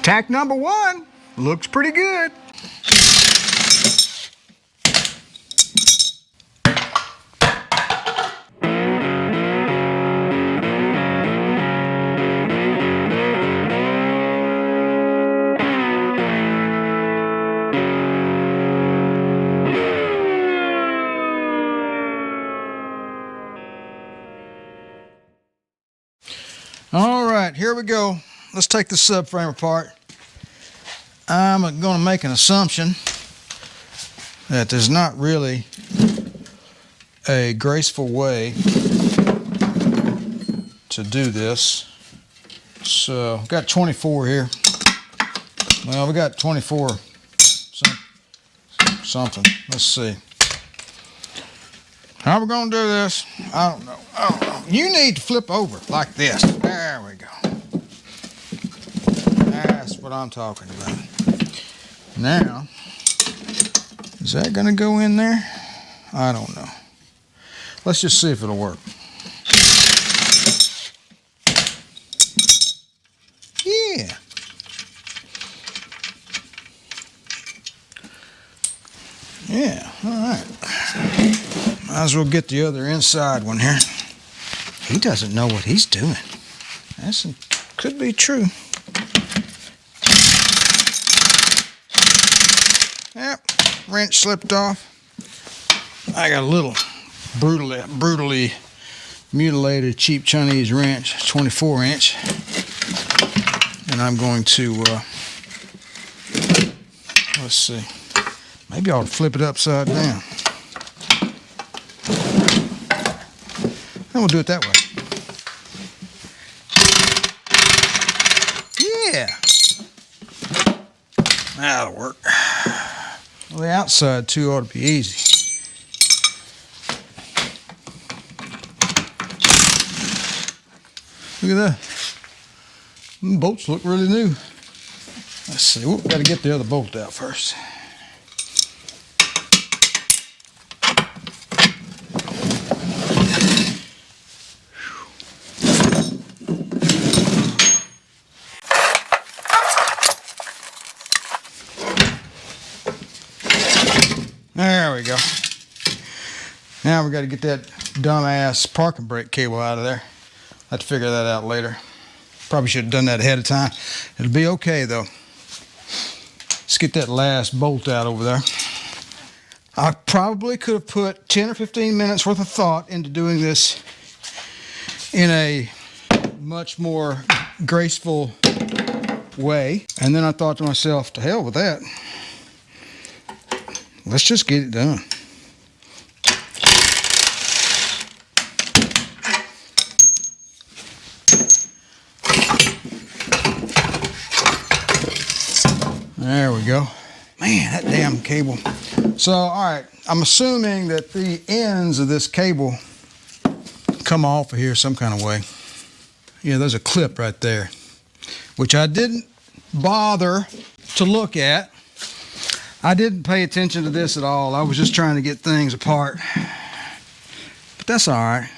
Tack number 1 looks pretty good. All right, here we go. Let's take the subframe apart. I'm going to make an assumption that there's not really a graceful way to do this. So I've got 24 here. Well, we got 24 something. Let's see. How we going to do this? I don't know. You need to flip over like this. There we go. That's what I'm talking about. Now, is that going to go in there? I don't know. Let's just see if it'll work. Yeah. Yeah, all right. Might as well get the other inside one here. He doesn't know what he's doing. That could be true. Yep, wrench slipped off. I got a little brutally mutilated cheap Chinese wrench, 24-inch. And I'm going to, let's see. Maybe I ought to flip it upside down. And we'll do it that way. Yeah. That'll work. Well, the outside too ought to be easy. Look at that. The bolts look really new. Let's see. We've got to get the other bolt out first. There we go. Now we got to get that dumbass parking brake cable out of there. I'll have to figure that out later. Probably should have done that ahead of time. It'll be okay though. Let's get that last bolt out over there. I probably could have put 10 or 15 minutes worth of thought into doing this in a much more graceful way. And then I thought to myself, to hell with that. Let's just get it done. There we go. Man, that damn cable. So, all right, I'm assuming that the ends of this cable come off of here some kind of way. Yeah, there's a clip right there, which I didn't bother to look at. I didn't pay attention to this at all. I was just trying to get things apart. But that's all right.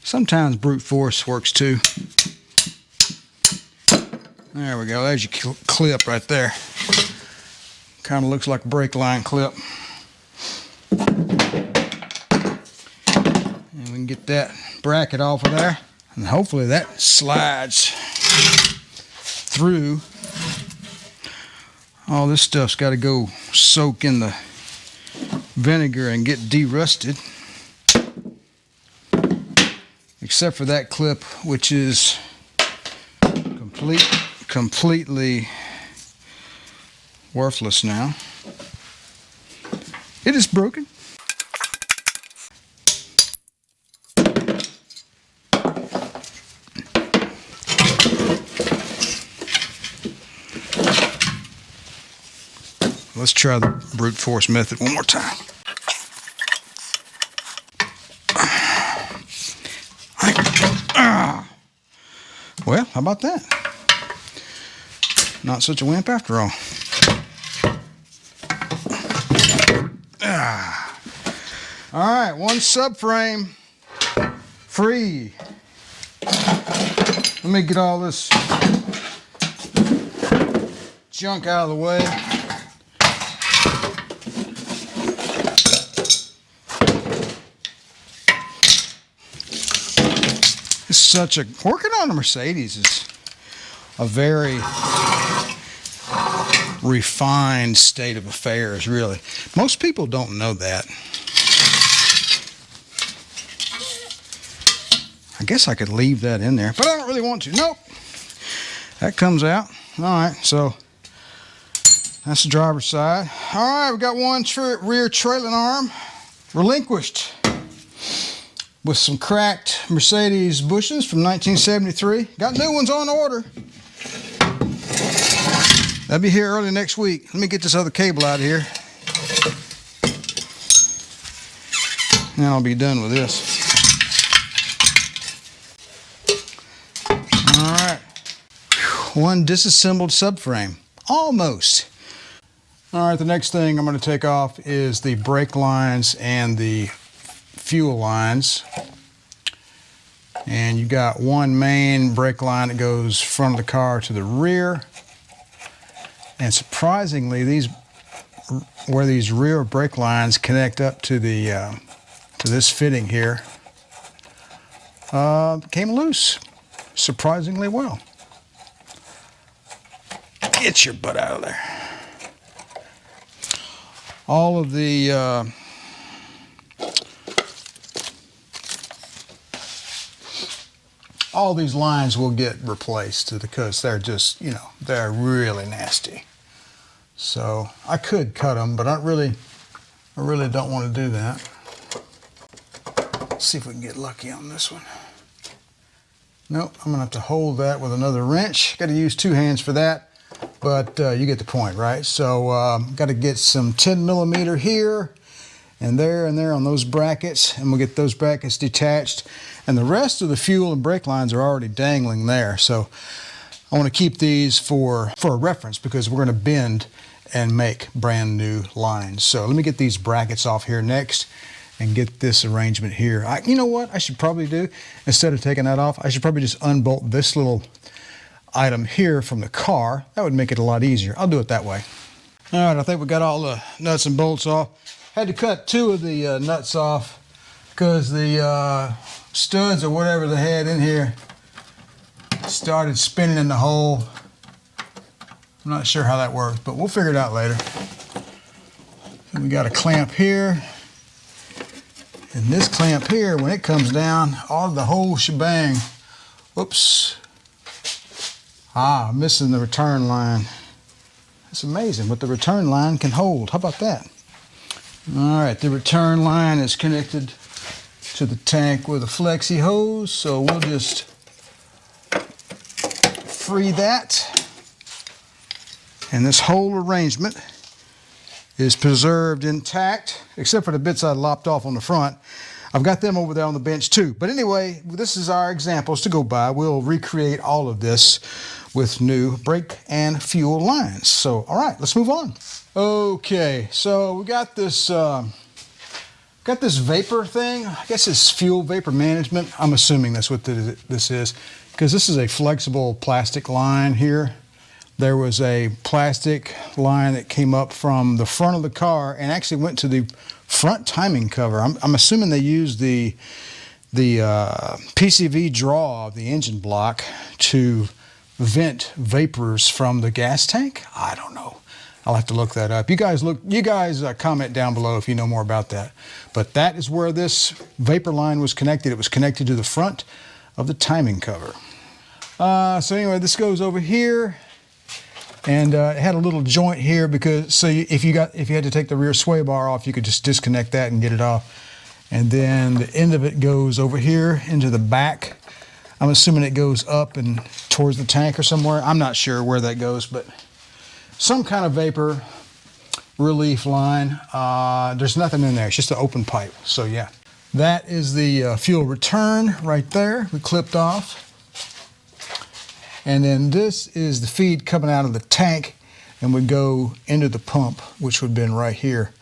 Sometimes brute force works too. There we go. There's your clip right there. Kind of looks like a brake line clip. And we can get that bracket off of there. And hopefully that slides through. All this stuff's got to go soak in the vinegar and get de-rusted. Except for that clip, which is completely worthless now. It is broken. Let's try the brute force method one more time. Well, how about that? Not such a wimp after all. All right, one subframe free. Let me get all this junk out of the way. It's such a, working on a Mercedes is a very refined state of affairs, really. Most people don't know that. I guess I could leave that in there, but I don't really want to. Nope. That comes out. All right, so that's the driver's side. All right, we got one rear trailing arm relinquished with some cracked Mercedes bushings from 1973. Got new ones on order. That'll be here early next week. Let me get this other cable out of here. And I'll be done with this. All right. One disassembled subframe. Almost. All right, the next thing I'm going to take off is the brake lines and the fuel lines. And you got one main brake line that goes front of the car to the rear. And surprisingly, where these rear brake lines connect up to the to this fitting here, came loose surprisingly well. Get your butt out of there. All of the all these lines will get replaced because they're just, you know, they're really nasty. So I could cut them, but I really don't want to do that. Let's see if we can get lucky on this one. Nope, I'm gonna have to hold that with another wrench. Got to use two hands for that, but you get the point, right? So got to get some 10mm here and there on those brackets, and we'll get those brackets detached. And the rest of the fuel and brake lines are already dangling there. So I want to keep these for a reference because we're going to bend and make brand new lines. So let me get these brackets off here next and get this arrangement here. You know what I should probably do? Instead of taking that off, I should probably just unbolt this little item here from the car. That would make it a lot easier. I'll do it that way. All right, I think we got all the nuts and bolts off. Had to cut two of the nuts off because the studs or whatever they had in here started spinning in the hole. I'm not sure how that works, but we'll figure it out later. And we got a clamp here. And this clamp here, when it comes down, all the whole shebang. Whoops. I'm missing the return line. It's amazing what the return line can hold. How about that? All right, the return line is connected to the tank with a flexi hose, so we'll just free that. And this whole arrangement is preserved intact, except for the bits I lopped off on the front. I've got them over there on the bench too. But anyway, this is our examples to go by. We'll recreate all of this with new brake and fuel lines. So, all right, let's move on. Okay, so we got this vapor thing. I guess it's fuel vapor management. I'm assuming that's what this is, because this is a flexible plastic line here. There was a plastic line that came up from the front of the car and actually went to the front timing cover. I'm assuming they used the PCV draw of the engine block to vent vapors from the gas tank. I don't know. I'll have to look that up. You guys comment down below if you know more about that. But that is where this vapor line was connected. It was connected to the front of the timing cover. So anyway, this goes over here. And it had a little joint here because if you had to take the rear sway bar off, you could just disconnect that and get it off. And then the end of it goes over here into the back. I'm assuming it goes up and towards the tank or somewhere. I'm not sure where that goes, but some kind of vapor relief line. There's nothing in there. It's just an open pipe. So yeah, that is the fuel return right there. We clipped off. And then this is the feed coming out of the tank and would go into the pump, which would have been right here.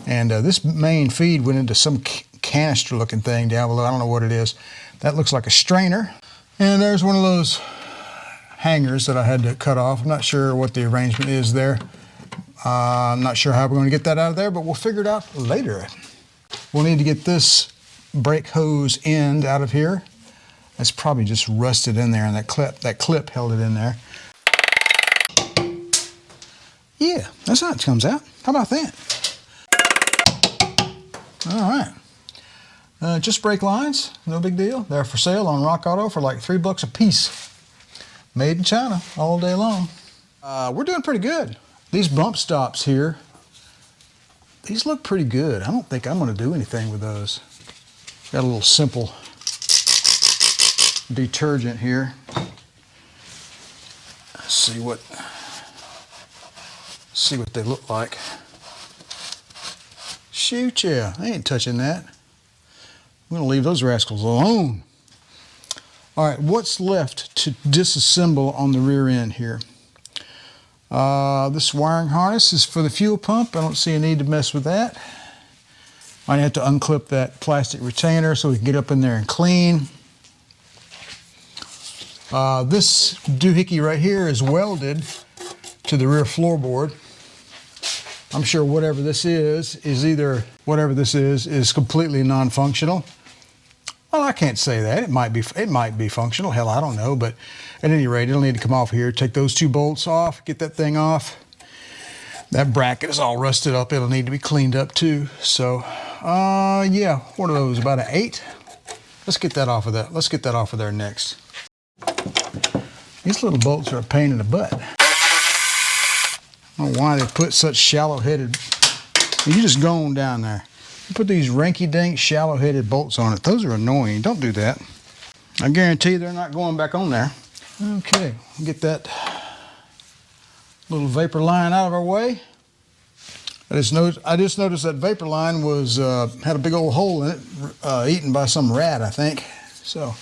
And this main feed went into some canister looking thing down below. I don't know what it is. That looks like a strainer. And there's one of those hangers that I had to cut off. I'm not sure what the arrangement is there. I'm not sure how we're going to get that out of there, but we'll figure it out later. We'll need to get this brake hose end out of here. That's probably just rusted in there, and that clip held it in there. Yeah, that's how it comes out. How about that? All right. Just brake lines, no big deal. They're for sale on Rock Auto for like $3 a piece. Made in China all day long. We're doing pretty good. These bump stops here, these look pretty good. I don't think I'm going to do anything with those. Got a little simple detergent here. Let's see what they look like. Shoot, yeah, I ain't touching that. I'm going to leave those rascals alone. All right, what's left to disassemble on the rear end here? This wiring harness is for the fuel pump. I don't see a need to mess with that. Might have to unclip that plastic retainer so we can get up in there and clean. This doohickey right here is welded to the rear floorboard. I'm sure whatever this is completely non-functional. Well, I can't say that. It might be functional. Hell, I don't know. But at any rate, it'll need to come off here. Take those two bolts off. Get that thing off. That bracket is all rusted up. It'll need to be cleaned up too. So, yeah. What are those? About an 8? Let's get that off of that. Let's get that off of there next. These little bolts are a pain in the butt. I don't know why they put such shallow-headed. You just go on down there. You put these rinky-dink, shallow-headed bolts on it. Those are annoying. Don't do that. I guarantee they're not going back on there. Okay, get that little vapor line out of our way. I just noticed that vapor line was had a big old hole in it, eaten by some rat, I think. So,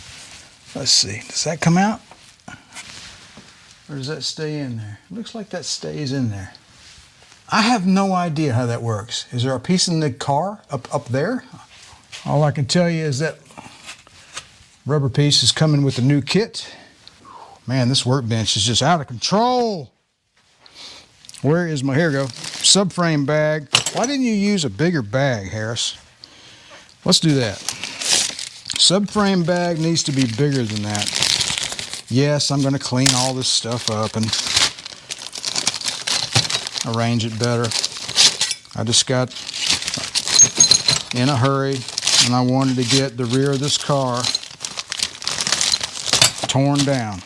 let's see. Does that come out? Or does that stay in there? It looks like that stays in there. I have no idea how that works. Is there a piece in the car up there? All I can tell you is that rubber piece is coming with the new kit. Man, this workbench is just out of control. Where is my, here we go, subframe bag. Why didn't you use a bigger bag, Harris? Let's do that. Subframe bag needs to be bigger than that. Yes, I'm going to clean all this stuff up and arrange it better. I just got in a hurry and I wanted to get the rear of this car torn down.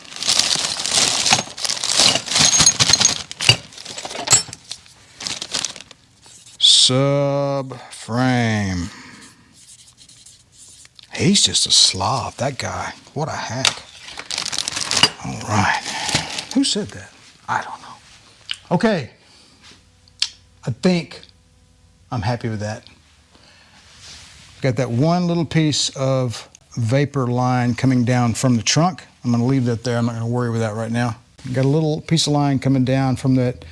Subframe. He's just a slob, that guy. What a hack. All right. Who said that? I don't know. Okay. I think I'm happy with that. Got that one little piece of vapor line coming down from the trunk. I'm going to leave that there. I'm not going to worry with that right now. Got a little piece of line coming down from that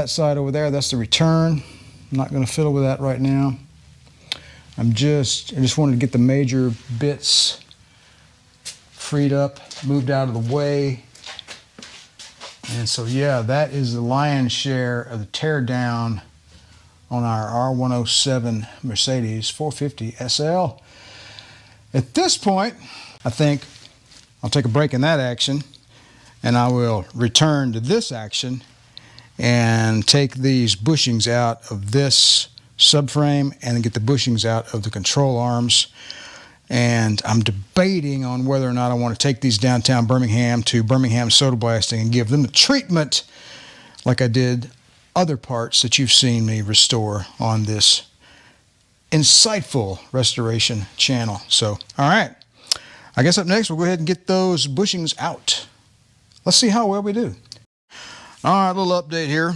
side over there. That's the return. I'm not going to fiddle with that right now. I just wanted to get the major bits freed up, moved out of the way. And so, yeah, that is the lion's share of the teardown on our R107 Mercedes 450 SL. At this point, I think I'll take a break in that action and I will return to this action and take these bushings out of this subframe and get the bushings out of the control arms. And I'm debating on whether or not I want to take these downtown Birmingham to Birmingham Soda Blasting and give them the treatment like I did other parts that you've seen me restore on this insightful restoration channel. So, all right. I guess up next we'll go ahead and get those bushings out. Let's see how well we do. All right, a little update here.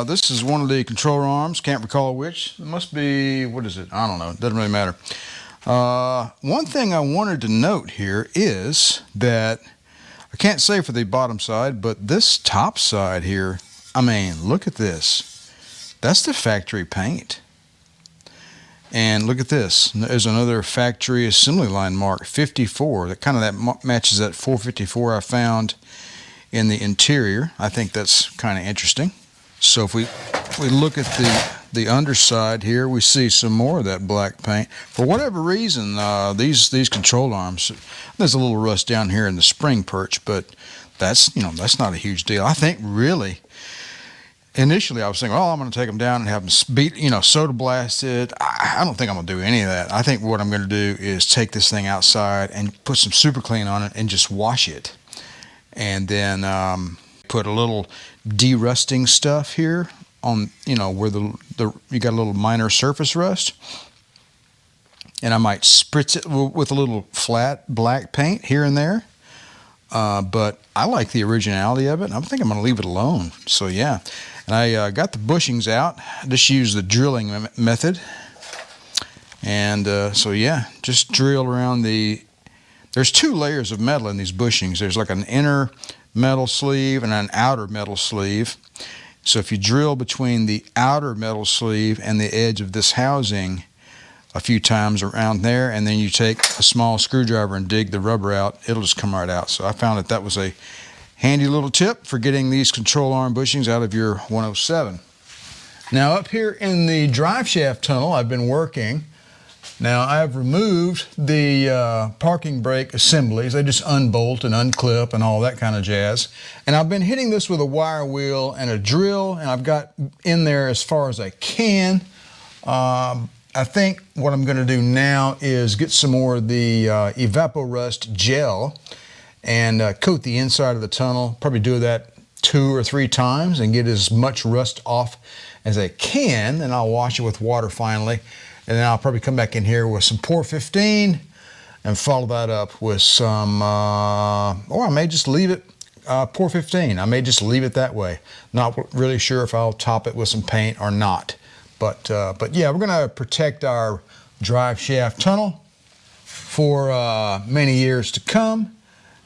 This is one of the control arms. Can't recall which. It must be, what is it? I don't know. It doesn't really matter. One thing I wanted to note here is that I can't say for the bottom side, but this top side here, I mean, look at this. That's the factory paint. And look at this. There's another factory assembly line mark, 54. That matches that 454 I found in the interior. I think that's kind of interesting. So if we look at the underside here, we see some more of that black paint. For whatever reason, these control arms, there's a little rust down here in the spring perch, but that's not a huge deal. I think really, initially I was thinking, oh, I'm going to take them down and have them beat, soda blasted. I don't think I'm going to do any of that. I think what I'm going to do is take this thing outside and put some super clean on it and just wash it, and then put a little de-rusting stuff here on, where you got a little minor surface rust, and I might spritz it with a little flat black paint here and there. But I like the originality of it, and I think I'm going to leave it alone. So yeah, and I got the bushings out. Just use the drilling method, and so yeah, just drill around there's 2 layers of metal in these bushings. There's like an inner metal sleeve and an outer metal sleeve. So if you drill between the outer metal sleeve and the edge of this housing a few times around there, and then you take a small screwdriver and dig the rubber out, it'll just come right out. So I found that was a handy little tip for getting these control arm bushings out of your 107. Now up here in the drive shaft tunnel, I've been working. Now I've removed the parking brake assemblies. They just unbolt and unclip and all that kind of jazz. And I've been hitting this with a wire wheel and a drill, and I've got in there as far as I can. I think what I'm going to do now is get some more of the Evapo-Rust gel and coat the inside of the tunnel. Probably do that 2 or 3 times and get as much rust off as I can. And I'll wash it with water finally. And then I'll probably come back in here with some Pour 15 and follow that up with some, or I may just leave it Pour 15. I may just leave it that way. Not really sure if I'll top it with some paint or not. But yeah, we're going to protect our drive shaft tunnel for many years to come.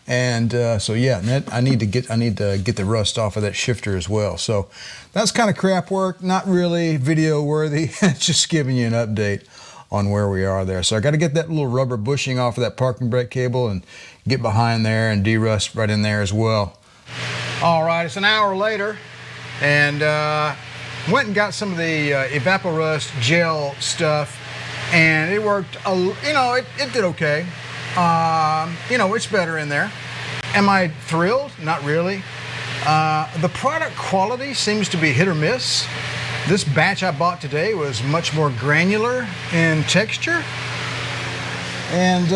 And so yeah, I need to get the rust off of that shifter as well. So that's kind of crap work, not really video worthy. Just giving you an update on where we are there. So I got to get that little rubber bushing off of that parking brake cable and get behind there and de-rust right in there as well. All right, it's an hour later, and went and got some of the Evapo-Rust gel stuff, and it worked. It did okay. It's better in there. Am I thrilled? Not really. The product quality seems to be hit or miss. This batch I bought today was much more granular in texture, and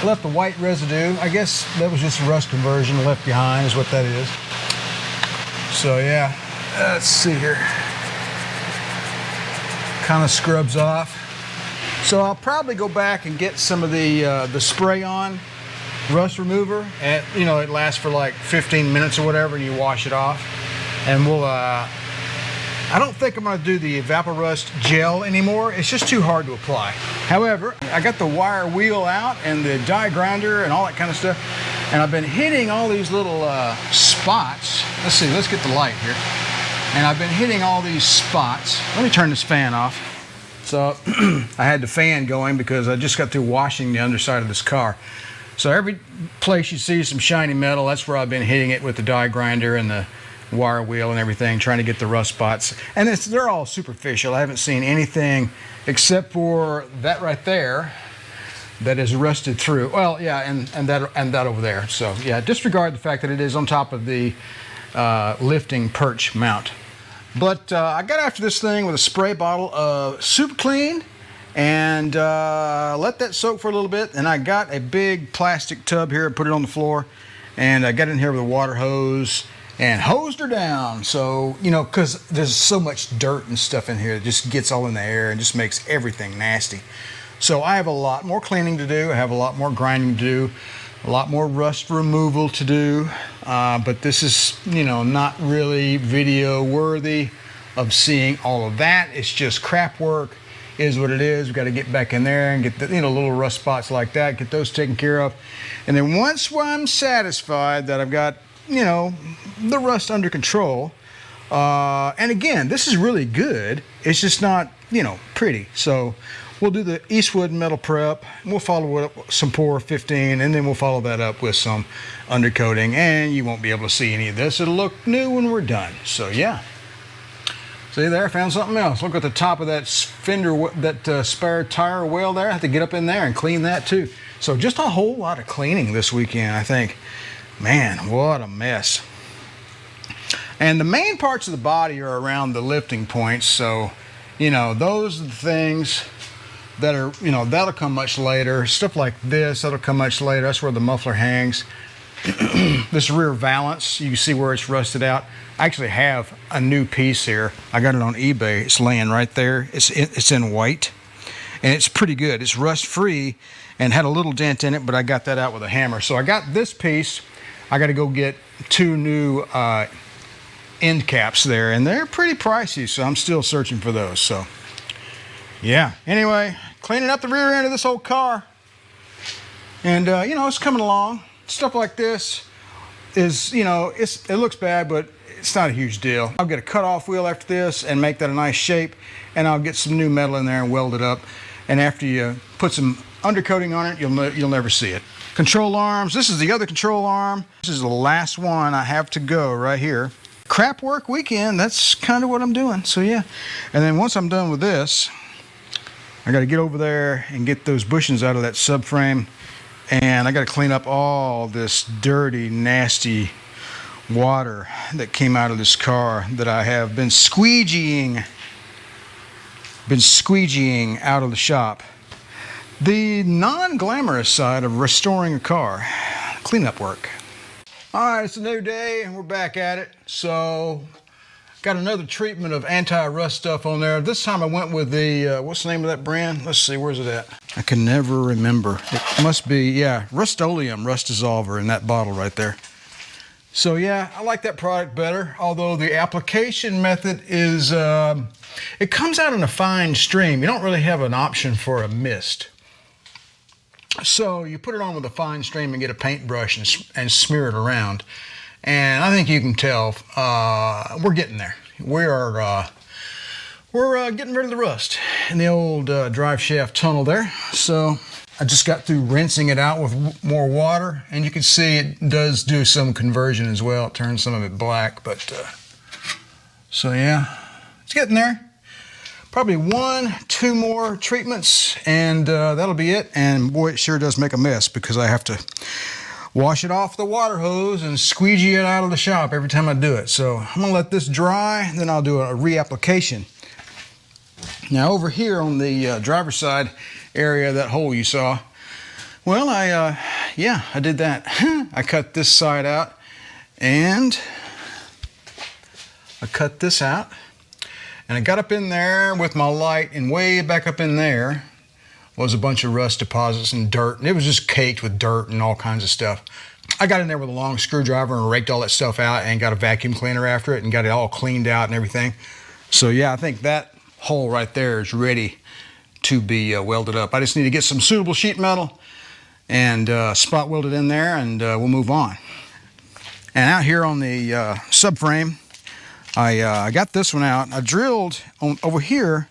left a white residue. I guess that was just rust conversion left behind is what that is. So yeah, let's see here. Kind of scrubs off. So I'll probably go back and get some of the spray-on rust remover. And it lasts for like 15 minutes or whatever, and you wash it off. And we'll, I don't think I'm going to do the Evapo-Rust gel anymore. It's just too hard to apply. However, I got the wire wheel out and the die grinder and all that kind of stuff. And I've been hitting all these little spots. Let's see, let's get the light here. And I've been hitting all these spots. Let me turn this fan off. So I had the fan going because I just got through washing the underside of this car. So every place you see some shiny metal, that's where I've been hitting it with the die grinder and the wire wheel and everything, trying to get the rust spots. And they're all superficial. I haven't seen anything except for that right there that is rusted through. Well, yeah, and that over there. So yeah, disregard the fact that it is on top of the lifting perch mount. But I got after this thing with a spray bottle of Super Clean and let that soak for a little bit. And I got a big plastic tub here and put it on the floor. And I got in here with a water hose and hosed her down. So, because there's so much dirt and stuff in here, it just gets all in the air and just makes everything nasty. So I have a lot more cleaning to do. I have a lot more grinding to do, a lot more rust removal to do. But this is, not really video worthy of seeing all of that. It's just crap work, is what it is. We've got to get back in there and get the, little rust spots like that, get those taken care of. And then once I'm satisfied that I've got, the rust under control, and again, this is really good. It's just not, pretty. So we'll do the Eastwood metal prep. We'll follow it up with some Pour 15, and then we'll follow that up with some undercoating, and you won't be able to see any of this. It'll look new when we're done. So yeah. See there, found something else. Look at the top of that fender, that spare tire well there. I have to get up in there and clean that too. So just a whole lot of cleaning this weekend, I think. Man, what a mess. And the main parts of the body are around the lifting points. So, you know, those are the things that are, you know, that'll come much later. Stuff like this, that'll come much later. That's where the muffler hangs. This rear valance, you can see where it's rusted out. I actually have a new piece here. I got it on eBay. It's laying right there. It's in white, and it's pretty good. It's rust free and had a little dent in it, but I got that out with a hammer. So I got this piece. I got to go get 2 new end caps there, and they're pretty pricey, so I'm still searching for those. So yeah, anyway, cleaning up the rear end of this old car, and you know, it's coming along. Stuff like this is, you know, it looks bad, but it's not a huge deal. I'll get a cut-off wheel after this and make that a nice shape, and I'll get some new metal in there and weld it up. And after you put some undercoating on it, you'll never see it. Control arms. This is the other control arm. This is the last one I have to go right here. Crap work weekend. That's kind of what I'm doing. So yeah. And then once I'm done with this, I got to get over there and get those bushings out of that subframe. And I got to clean up all this dirty, nasty water that came out of this car that I have been squeegeeing out of the shop. The non-glamorous side of restoring a car, cleanup work. All right, it's a new day and we're back at it. So got another treatment of anti-rust stuff on there. This time I went with the, what's the name of that brand? Let's see, where's it at? I can never remember. It must be, yeah, Rust-Oleum Rust Dissolver in that bottle right there. So yeah, I like that product better, although the application method is, it comes out in a fine stream. You don't really have an option for a mist. So you put it on with a fine stream and get a paintbrush and smear it around. And I think you can tell we're getting there. We're getting rid of the rust in the old drive shaft tunnel there. So I just got through rinsing it out with more water, and you can see it does do some conversion as well. It turns some of it black, but so yeah, it's getting there. Probably 1-2 more treatments, and that'll be it. And boy, it sure does make a mess because I have to wash it off the water hose and squeegee it out of the shop every time I do it. So I'm gonna let this dry, then I'll do a reapplication. Now over here on the driver's side area, that hole you saw, well, I did that. I cut this side out, and I cut this out, and I got up in there with my light, and way back up in there was a bunch of rust deposits and dirt, and it was just caked with dirt and all kinds of stuff. I got in there with a long screwdriver and raked all that stuff out and got a vacuum cleaner after it and got it all cleaned out and everything. So yeah, I think that hole right there is ready to be welded up. I just need to get some suitable sheet metal and spot weld it in there, and we'll move on. And out here on the subframe, I got this one out. I drilled over here.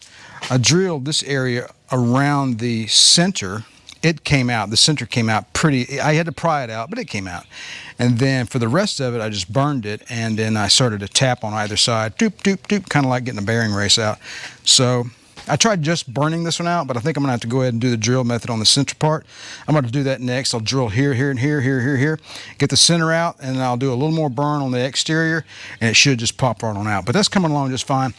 I drilled this area around the center. It came out. The center came out pretty. I had to pry it out, but it came out. And then for the rest of it, I just burned it, and then I started to tap on either side, doop, doop, doop, kind of like getting a bearing race out. So I tried just burning this one out, but I think I'm gonna have to go ahead and do the drill method on the center part. I'm gonna do that next. I'll drill here, here, and here, here, here, here, get the center out, and then I'll do a little more burn on the exterior, and it should just pop right on out. But that's coming along just fine.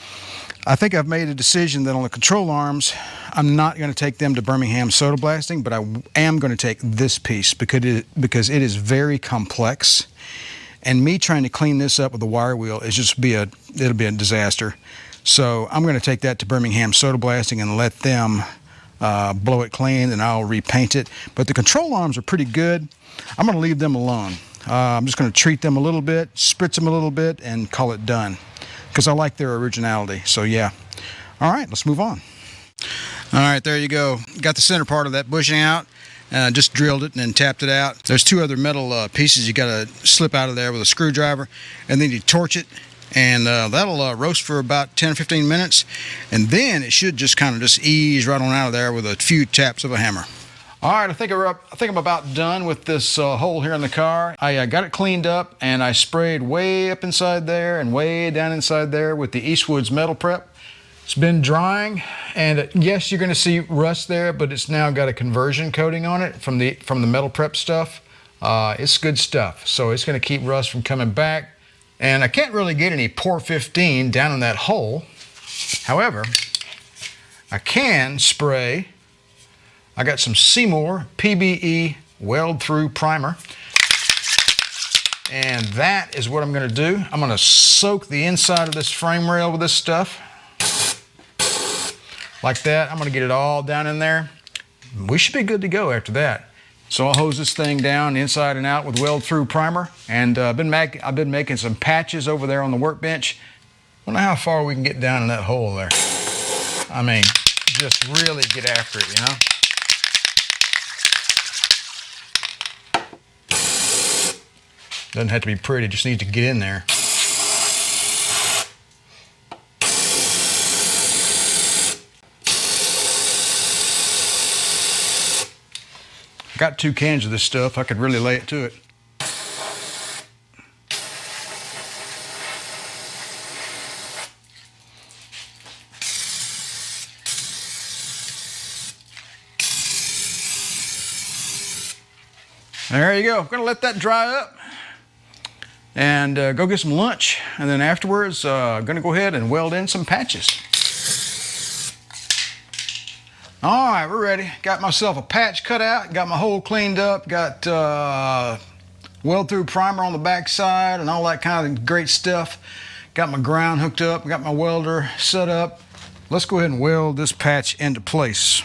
I think I've made a decision that on the control arms, I'm not going to take them to Birmingham soda blasting, but I am going to take this piece because it is very complex, and me trying to clean this up with a wire wheel is it'll be a disaster. So I'm going to take that to Birmingham soda blasting and let them blow it clean, and I'll repaint it. But the control arms are pretty good. I'm going to leave them alone. I'm just going to treat them a little bit, spritz them a little bit, and call it done, because I like their originality. So yeah. All right, let's move on. All right, there you go. Got the center part of that bushing out. Just drilled it and then tapped it out. There's 2 other metal pieces you got to slip out of there with a screwdriver, and then you torch it, And that'll roast for about 10 or 15 minutes, and then it should just kind of just ease right on out of there with a few taps of a hammer. All right, I think I'm about done with this hole here in the car. I got it cleaned up, and I sprayed way up inside there and way down inside there with the Eastwood's Metal Prep. It's been drying, and yes, you're going to see rust there, but it's now got a conversion coating on it from the Metal Prep stuff. It's good stuff, so it's going to keep rust from coming back. And I can't really get any Pore 15 down in that hole. However, I can spray. I got some Seymour PBE Weld Through Primer. And that is what I'm going to do. I'm going to soak the inside of this frame rail with this stuff. Like that. I'm going to get it all down in there. We should be good to go after that. So I'll hose this thing down inside and out with Weld Through Primer. And I've been making some patches over there on the workbench. I don't know how far we can get down in that hole there. I mean, just really get after it, you know? Doesn't have to be pretty, just needs to get in there. I got 2 cans of this stuff. I could really lay it to it. There you go. I'm going to let that dry up and go get some lunch. And then afterwards, I'm going to go ahead and weld in some patches. All right, we're ready. Got myself a patch cut out, got my hole cleaned up, got Weld Through Primer on the back side and all that kind of great stuff. Got my ground hooked up, got my welder set up. Let's go ahead and weld this patch into place.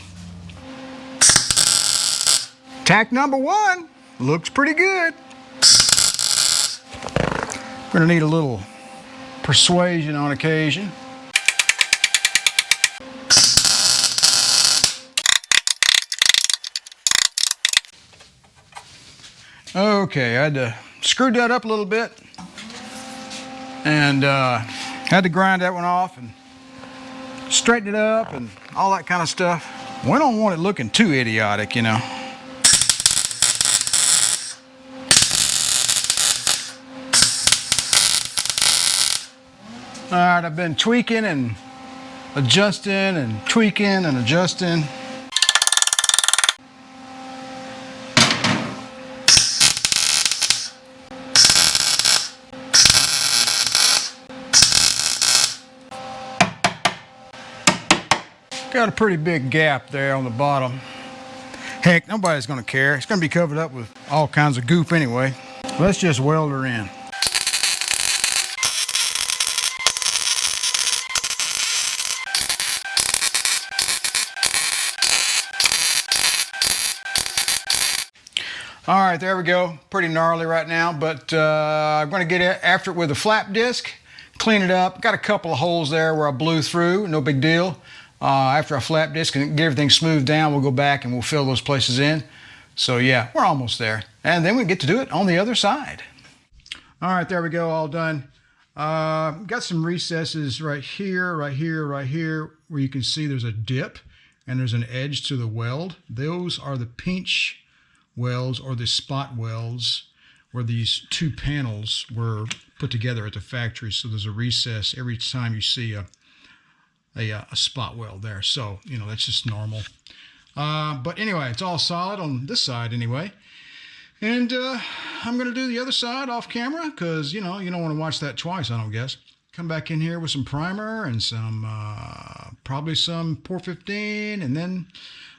Tack number 1 looks pretty good. We're gonna need a little persuasion on occasion. Okay, I had to screw that up a little bit and had to grind that one off and straighten it up and all that kind of stuff. We don't want it looking too idiotic, you know. All right, I've been tweaking and adjusting and tweaking and adjusting. Got a pretty big gap there on the bottom. Heck, nobody's gonna care. It's gonna be covered up with all kinds of goop anyway. Let's just weld her in. All right, there we go. Pretty gnarly right now, but I'm gonna get after it with a flap disc, clean it up. Got a couple of holes there where I blew through, no big deal. After I flap disc and get everything smoothed down, we'll go back and we'll fill those places in. So yeah, we're almost there. And then we get to do it on the other side. All right, there we go, all done. Got some recesses right here, right here, right here, where you can see there's a dip and there's an edge to the weld. Those are the pinch welds or the spot welds where these 2 panels were put together at the factory. So there's a recess every time you see a spot weld there. So, you know, that's just normal. But anyway, it's all solid on this side anyway. And I'm going to do the other side off camera because, you know, you don't want to watch that twice, I don't guess. Come back in here with some primer and some, probably some Pore 15. And then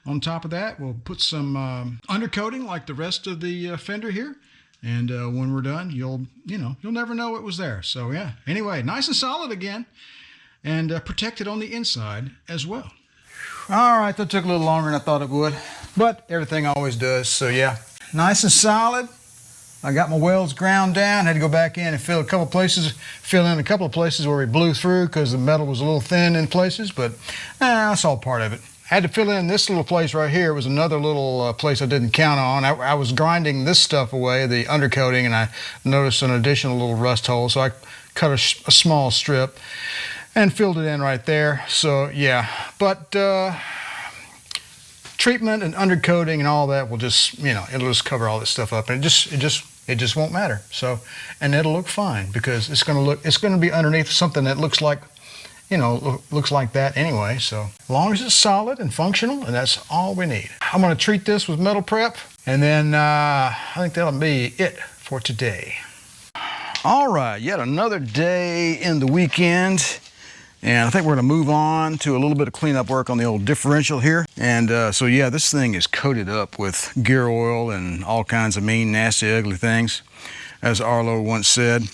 on top of that, we'll put some undercoating like the rest of the fender here. And when we're done, you'll never know it was there. So yeah, anyway, nice and solid again. And protected on the inside as well. All right, that took a little longer than I thought it would, but everything always does, so yeah. Nice and solid. I got my welds ground down, had to go back in and fill in a couple of places where we blew through because the metal was a little thin in places, but that's all part of it. had to fill in this little place right here. It was another little place I didn't count on. I was grinding this stuff away, the undercoating, and I noticed an additional little rust hole, so I cut a small strip and filled it in right there. So yeah, but treatment and undercoating and all that will just, you know, it'll just cover all this stuff up, and it just won't matter. So, and it'll look fine because it's going to be underneath something that looks like, you know, looks like that anyway. So as long as it's solid and functional, and that's all we need. I'm going to treat this with metal prep, and then I think that'll be it for today. All right, yet another day in the weekend, and I think we're going to move on to a little bit of cleanup work on the old differential here. And so yeah, this thing is coated up with gear oil and all kinds of mean, nasty, ugly things, as Arlo once said.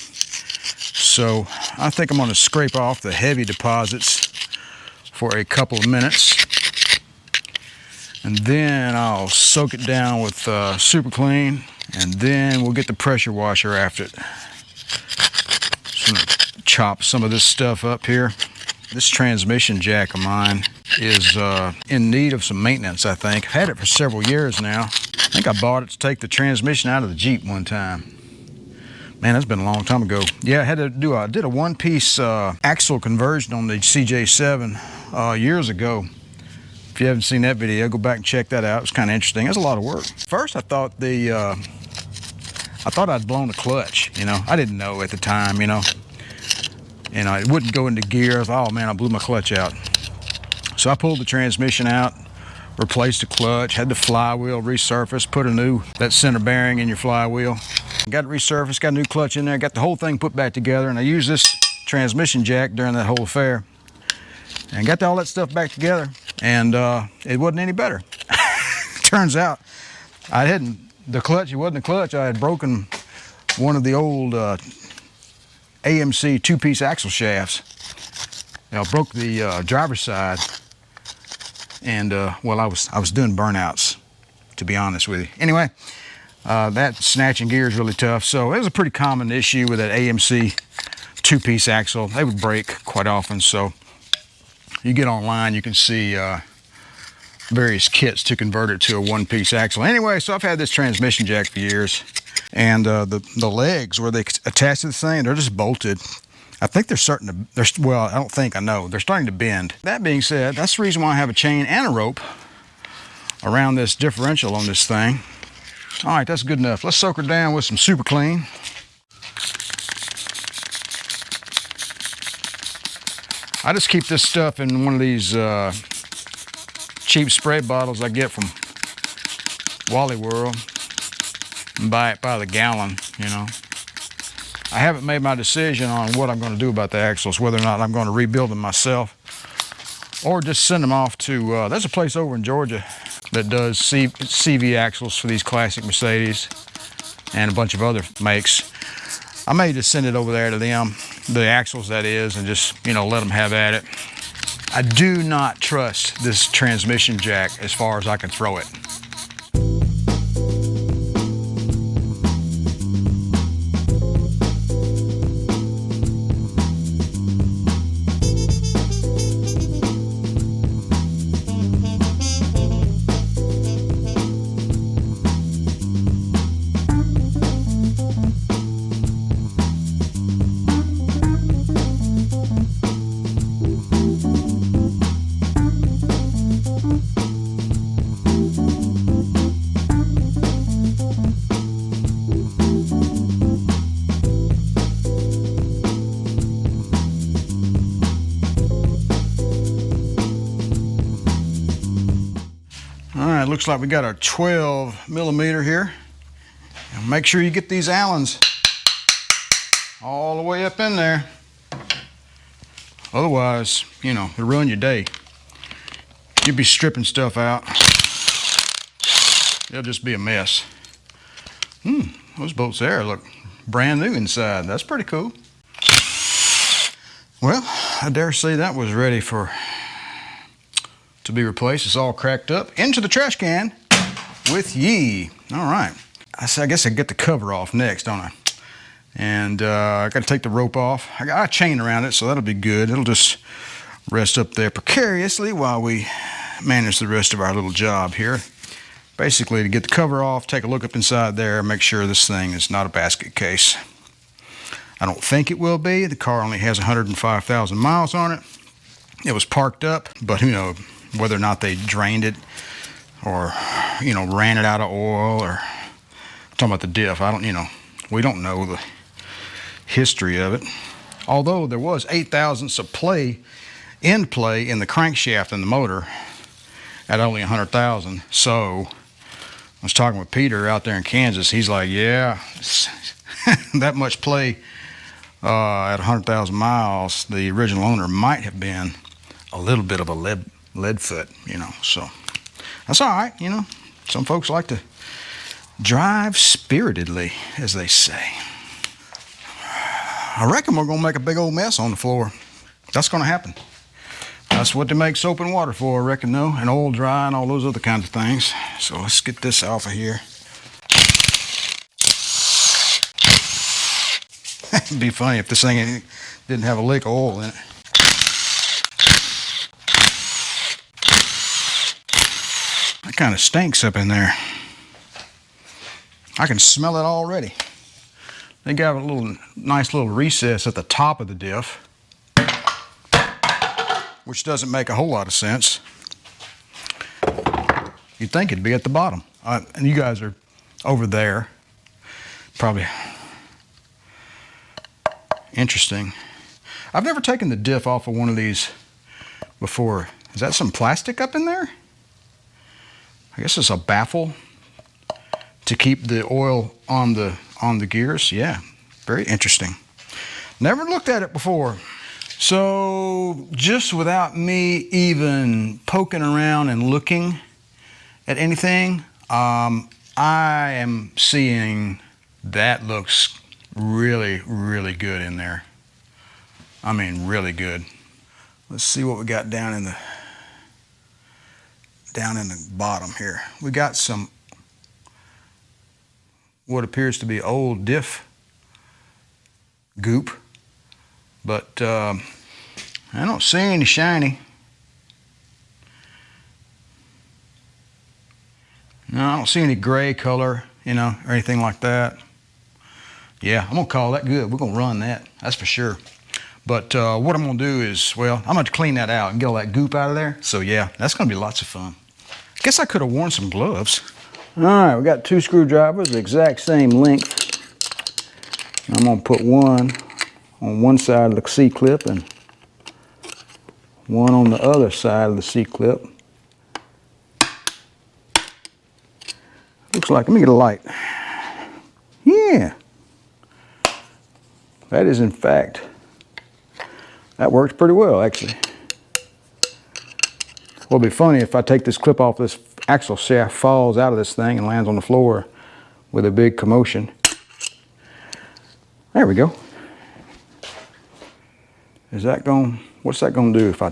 So I think I'm going to scrape off the heavy deposits for a couple of minutes, and then I'll soak it down with super clean, and then we'll get the pressure washer after it. So I'm going to chop some of this stuff up here. This transmission jack of mine is in need of some maintenance, I think. I've had it for several years now. I think I bought it to take the transmission out of the Jeep one time. Man, that's been a long time ago. Yeah, I did a one-piece axle conversion on the CJ7 years ago. If you haven't seen that video, go back and check that out. It was kind of interesting. It was a lot of work. First, I thought I'd blown the clutch. You know, I didn't know at the time. You know, and it wouldn't go into gear. I thought, oh man, I blew my clutch out. So I pulled the transmission out, replaced the clutch, had the flywheel resurfaced, put that center bearing in your flywheel. Got it resurfaced, got a new clutch in there, got the whole thing put back together, and I used this transmission jack during that whole affair. And got all that stuff back together, and it wasn't any better. Turns out, the clutch, it wasn't the clutch, I had broken one of the old AMC two-piece axle shafts. I broke the driver's side, and well, I was doing burnouts, to be honest with you. Anyway, that snatching gear is really tough, so it was a pretty common issue with that AMC two-piece axle. They would break quite often, so you get online, you can see various kits to convert it to a one-piece axle. Anyway, so I've had this transmission jack for years, and the legs where they attach to the thing, they're just bolted. I think they're starting to, well, I don't think, I know, they're starting to bend. That being said, that's the reason why I have a chain and a rope around this differential on this thing. All right, that's good enough. Let's soak her down with some super clean. I just keep this stuff in one of these cheap spray bottles I get from Wally World and buy it by the gallon, you know. I haven't made my decision on what I'm going to do about the axles, whether or not I'm going to rebuild them myself or just send them off to, there's a place over in Georgia that does CV axles for these classic Mercedes and a bunch of other makes. I may just send it over there to them, the axles that is, and just, you know, let them have at it. I do not trust this transmission jack as far as I can throw it. Looks like we got our 12 millimeter here. And make sure you get these Allens all the way up in there. Otherwise, you know, it'll ruin your day. You'll be stripping stuff out. It'll just be a mess. Those bolts there look brand new inside. That's pretty cool. Well, I dare say that was ready to be replaced. It's all cracked up. Into the trash can with ye. All right. I guess I get the cover off next, don't I? And I got to take the rope off. I got a chain around it, so that'll be good. It'll just rest up there precariously while we manage the rest of our little job here. Basically, to get the cover off, take a look up inside there, make sure this thing is not a basket case. I don't think it will be. The car only has 105,000 miles on it. It was parked up, but who knows whether or not they drained it or, you know, ran it out of oil, or I'm talking about the diff. We don't know the history of it. Although there was 8 thousandths of play in the crankshaft and the motor at only 100,000. So I was talking with Peter out there in Kansas. He's like, yeah, that much play at 100,000 miles, the original owner might have been a little bit of a lead foot, you know. So that's all right, you know. Some folks like to drive spiritedly, as they say. I reckon we're going to make a big old mess on the floor. That's going to happen. That's what they make soap and water for, I reckon, though, and oil dry and all those other kinds of things. So let's get this off of here. It'd be funny if this thing didn't have a lick of oil in it. That kind of stinks up in there. I can smell it already. They got a nice little recess at the top of the diff, which doesn't make a whole lot of sense. You'd think it'd be at the bottom. And you guys are over there. Probably interesting. I've never taken the diff off of one of these before. Is that some plastic up in there? I guess it's a baffle to keep the oil on the gears. Yeah, very interesting. Never looked at it before. So just without me even poking around and looking at anything, I am seeing that looks really, really good in there. I mean, really good. Let's see what we got down in the bottom here. We got some what appears to be old diff goop, but I don't see any shiny. No, I don't see any gray color, you know, or anything like that. Yeah, I'm gonna call that good. We're gonna run that, that's for sure. But what I'm gonna do is, well, I'm gonna clean that out and get all that goop out of there. So yeah, that's gonna be lots of fun. I guess I could have worn some gloves. All right, we got 2 screwdrivers, the exact same length. I'm gonna put one on one side of the C-clip and one on the other side of the C-clip. Looks like, let me get a light. Yeah. That is, in fact, that works pretty well, actually. What'll be funny if I take this clip off, this axle shaft falls out of this thing and lands on the floor with a big commotion. There we go. Is that going, what's that going to do if I...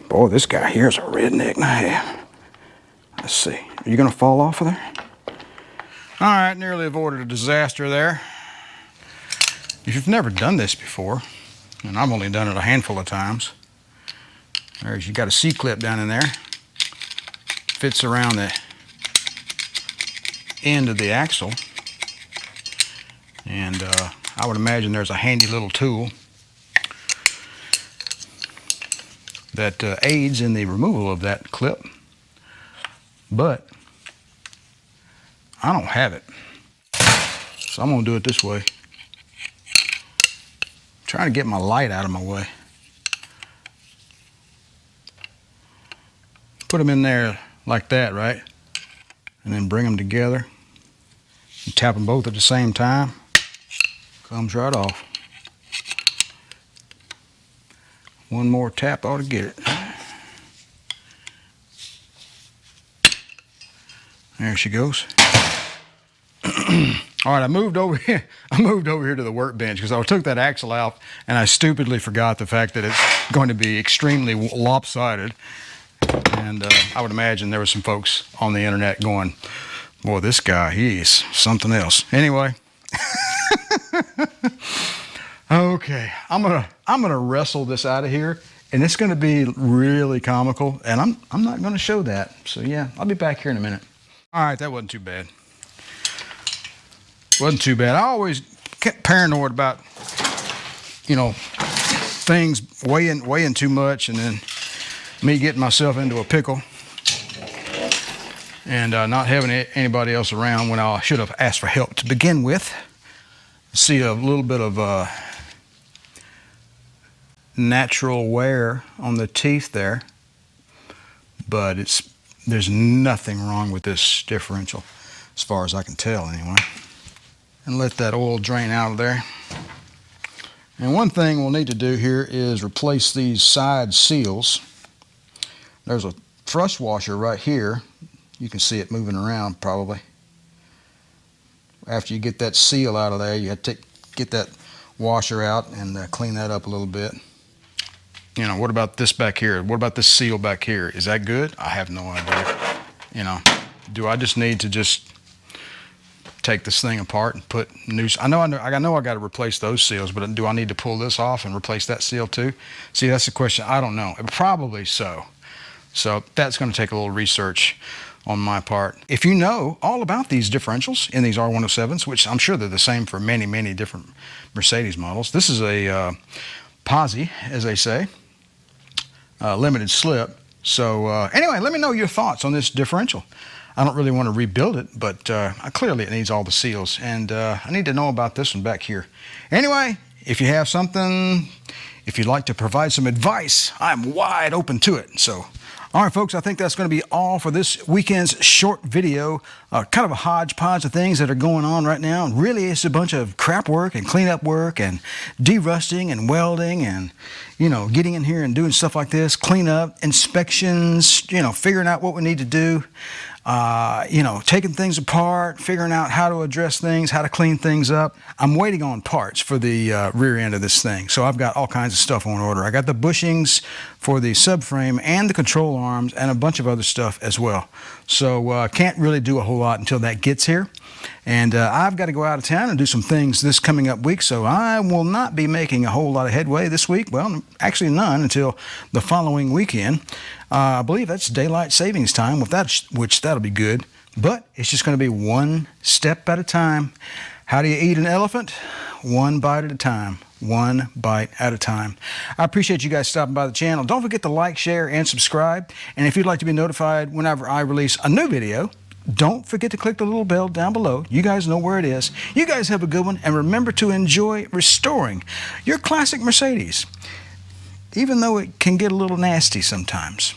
Boy, this guy here is a redneck and a half. Let's see. Are you going to fall off of there? All right, nearly avoided a disaster there. If you've never done this before, and I've only done it a handful of times, there's, you got a C-clip down in there. Fits around the end of the axle. And I would imagine there's a handy little tool that aids in the removal of that clip. But I don't have it. So I'm gonna do it this way. Trying to get my light out of my way. Put them in there like that, right? And then bring them together. And tap them both at the same time. Comes right off. One more tap ought to get it. There she goes. All right, I moved over here to the workbench because I took that axle out and I stupidly forgot the fact that it's going to be extremely lopsided. And I would imagine there were some folks on the internet going, boy, this guy, he's something else. Anyway, Okay, I'm gonna wrestle this out of here, and it's gonna be really comical, and I'm not gonna show that. So yeah, I'll be back here in a minute. All right, that wasn't too bad. Wasn't too bad. I always get paranoid about, you know, things weighing too much, and then me getting myself into a pickle, and not having anybody else around when I should have asked for help to begin with. See a little bit of natural wear on the teeth there, but there's nothing wrong with this differential, as far as I can tell anyway. And let that oil drain out of there. And one thing we'll need to do here is replace these side seals. There's a thrust washer right here. You can see it moving around probably. After you get that seal out of there, you have to get that washer out and clean that up a little bit. You know, what about this back here? What about this seal back here? Is that good? I have no idea. You know, do I just need to take this thing apart and put new? I know I got to replace those seals, but do I need to pull this off and replace that seal too? See, that's the question. I don't know. Probably so. So that's going to take a little research on my part. If you know all about these differentials in these R107s, which I'm sure they're the same for many, many different Mercedes models. This is a posi, as they say, limited slip. So anyway, let me know your thoughts on this differential. I don't really want to rebuild it, but clearly it needs all the seals, and I need to know about this one back here. Anyway, if you have something, if you'd like to provide some advice, I'm wide open to it. So, all right, folks, I think that's going to be all for this weekend's short video. Kind of a hodgepodge of things that are going on right now. Really, it's a bunch of crap work and cleanup work and derusting and welding and, you know, getting in here and doing stuff like this, cleanup, inspections, you know, figuring out what we need to do. You know, taking things apart, figuring out how to address things, how to clean things up. I'm waiting on parts for the rear end of this thing, so I've got all kinds of stuff on order. I got the bushings for the subframe and the control arms and a bunch of other stuff as well. So can't really do a whole lot until that gets here. And I've got to go out of town and do some things this coming up week, so I will not be making a whole lot of headway this week. Well, actually none until the following weekend. I believe that's daylight savings time, which that'll be good. But it's just going to be one step at a time. How do you eat an elephant? One bite at a time. One bite at a time. I appreciate you guys stopping by the channel. Don't forget to like, share, and subscribe. And if you'd like to be notified whenever I release a new video, don't forget to click the little bell down below. You guys know where it is. You guys have a good one, and remember to enjoy restoring your classic Mercedes, even though it can get a little nasty sometimes.